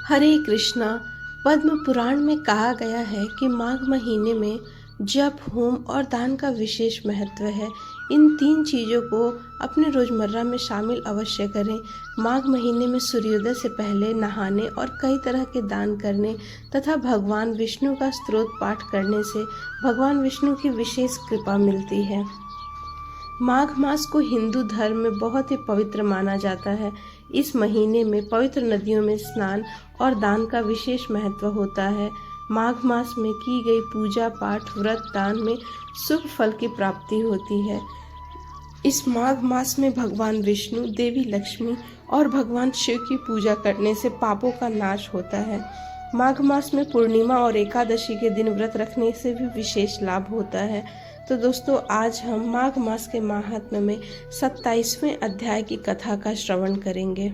हरे कृष्णा। पद्म पुराण में कहा गया है कि माघ महीने में जप, होम और दान का विशेष महत्व है। इन 3 चीज़ों को अपने रोज़मर्रा में शामिल अवश्य करें। माघ महीने में सूर्योदय से पहले नहाने और कई तरह के दान करने तथा भगवान विष्णु का स्तोत्र पाठ करने से भगवान विष्णु की विशेष कृपा मिलती है। माघ मास को हिंदू धर्म में बहुत ही पवित्र माना जाता है। इस महीने में पवित्र नदियों में स्नान और दान का विशेष महत्व होता है। माघ मास में की गई पूजा पाठ, व्रत, दान में शुभ फल की प्राप्ति होती है। इस माघ मास में भगवान विष्णु, देवी लक्ष्मी और भगवान शिव की पूजा करने से पापों का नाश होता है। माघ मास में पूर्णिमा और एकादशी के दिन व्रत रखने से भी विशेष लाभ होता है। तो दोस्तों, आज हम माघ मास के महात्म्य में 27वें अध्याय की कथा का श्रवण करेंगे।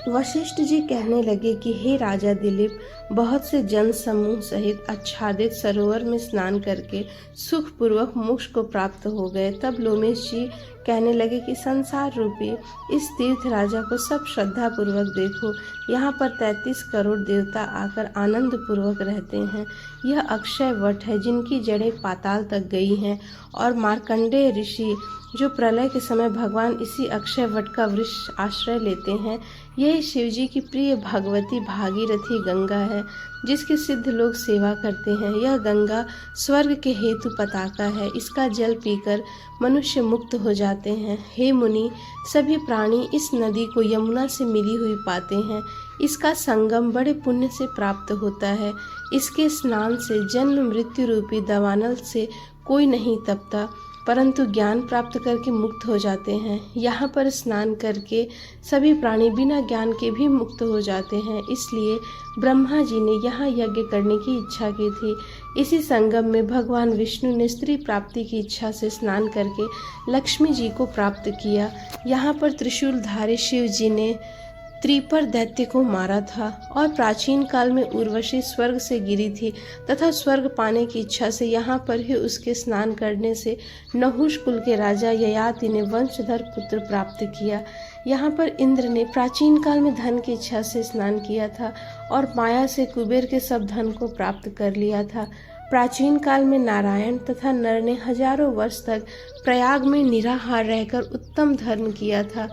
वशिष्ठ जी कहने लगे कि हे राजा दिलीप, बहुत से जन समूह सहित आच्छादित सरोवर में स्नान करके सुखपूर्वक मोक्ष को प्राप्त हो गए। तब लोमेश जी कहने लगे कि संसार रूपी इस तीर्थ राजा को सब श्रद्धा पूर्वक देखो। यहाँ पर 33 करोड़ देवता आकर आनंद पूर्वक रहते हैं। यह अक्षय वट है जिनकी जड़ें पाताल तक गई हैं, और मार्कंडेय ऋषि जो प्रलय के समय भगवान इसी अक्षय वट का वृक्ष आश्रय लेते हैं। यह शिवजी की प्रिय भगवती भागीरथी गंगा है जिसकी सिद्ध लोग सेवा करते हैं। यह गंगा स्वर्ग के हेतु पताका है। इसका जल पीकर मनुष्य मुक्त हो जाते हैं। हे मुनि, सभी प्राणी इस नदी को यमुना से मिली हुई पाते हैं। इसका संगम बड़े पुण्य से प्राप्त होता है। इसके स्नान से जन्म मृत्यु रूपी दावानल से कोई नहीं तपता, परंतु ज्ञान प्राप्त करके मुक्त हो जाते हैं। यहाँ पर स्नान करके सभी प्राणी बिना ज्ञान के भी मुक्त हो जाते हैं। इसलिए ब्रह्मा जी ने यहाँ यज्ञ करने की इच्छा की थी। इसी संगम में भगवान विष्णु ने स्त्री प्राप्ति की इच्छा से स्नान करके लक्ष्मी जी को प्राप्त किया। यहाँ पर त्रिशूलधारी शिव जी ने त्रिपर दैत्य को मारा था, और प्राचीन काल में उर्वशी स्वर्ग से गिरी थी तथा स्वर्ग पाने की इच्छा से यहाँ पर ही उसके स्नान करने से नहुष कुल के राजा ययाति ने वंशधर पुत्र प्राप्त किया। यहाँ पर इंद्र ने प्राचीन काल में धन की इच्छा से स्नान किया था और माया से कुबेर के सब धन को प्राप्त कर लिया था। प्राचीन काल में नारायण तथा नर ने हजारों वर्ष तक प्रयाग में निराहार रहकर उत्तम धर्म किया था।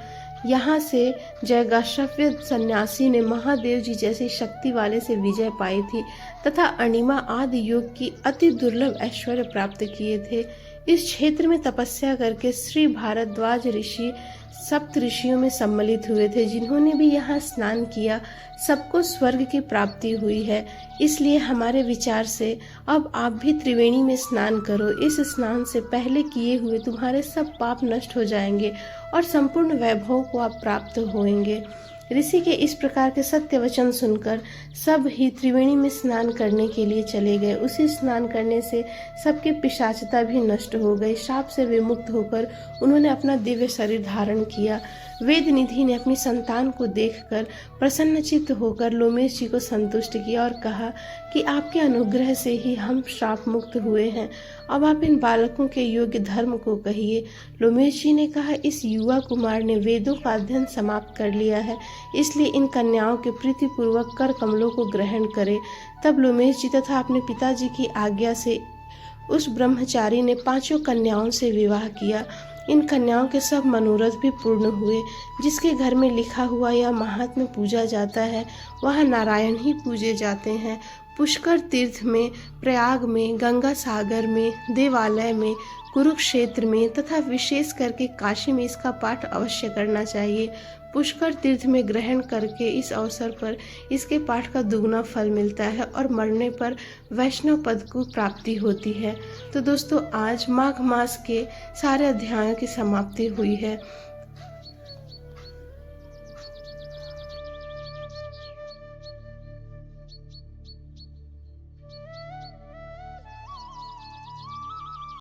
यहाँ से जयगाशव्य सन्यासी ने महादेव जी जैसी शक्ति वाले से विजय पाई थी तथा अणिमा आदि योग की अति दुर्लभ ऐश्वर्य प्राप्त किए थे। इस क्षेत्र में तपस्या करके श्री भारद्वाज ऋषि सप्त ऋषियों में सम्मिलित हुए थे, जिन्होंने भी यहाँ स्नान किया। सबको स्वर्ग की प्राप्ति हुई है। इसलिए हमारे विचार से अब आप भी त्रिवेणी में स्नान करो। इस स्नान से पहले किए हुए तुम्हारे सब पाप नष्ट हो जाएंगे और संपूर्ण वैभव को आप प्राप्त होंगे। ऋषि के इस प्रकार के सत्य वचन सुनकर सब ही त्रिवेणी में स्नान करने के लिए चले गए। उसी स्नान करने से सबकी पिशाचता भी नष्ट हो गई। शाप से विमुक्त होकर उन्होंने अपना दिव्य शरीर धारण किया। वेद निधि ने अपनी संतान को देखकर प्रसन्नचित्त होकर लोमेश जी को संतुष्ट किया और कहा कि आपके अनुग्रह से ही हम श्राप मुक्त हुए हैं। अब आप इन बालकों के योग्य धर्म को कहिए। लोमेश जी ने कहा, इस युवा कुमार ने वेदों का अध्ययन समाप्त कर लिया है, इसलिए इन कन्याओं के प्रीतिपूर्वक कर कमलों को ग्रहण करे। तब लोमेश जी तथा अपने पिताजी की आज्ञा से उस ब्रह्मचारी ने 5 कन्याओं से विवाह किया। इन कन्याओं के सब मनोरथ भी पूर्ण हुए। जिसके घर में लिखा हुआ यह महात्म्य पूजा जाता है, वह नारायण ही पूजे जाते हैं। पुष्कर तीर्थ में, प्रयाग में, गंगा सागर में, देवालय में, कुरुक्षेत्र में तथा विशेष करके काशी में इसका पाठ अवश्य करना चाहिए। पुष्कर तीर्थ में ग्रहण करके इस अवसर पर इसके पाठ का दुगना फल मिलता है और मरने पर वैष्णव पद को प्राप्ति होती है। तो दोस्तों, आज माघ मास के सारे अध्यायों की समाप्ति हुई है।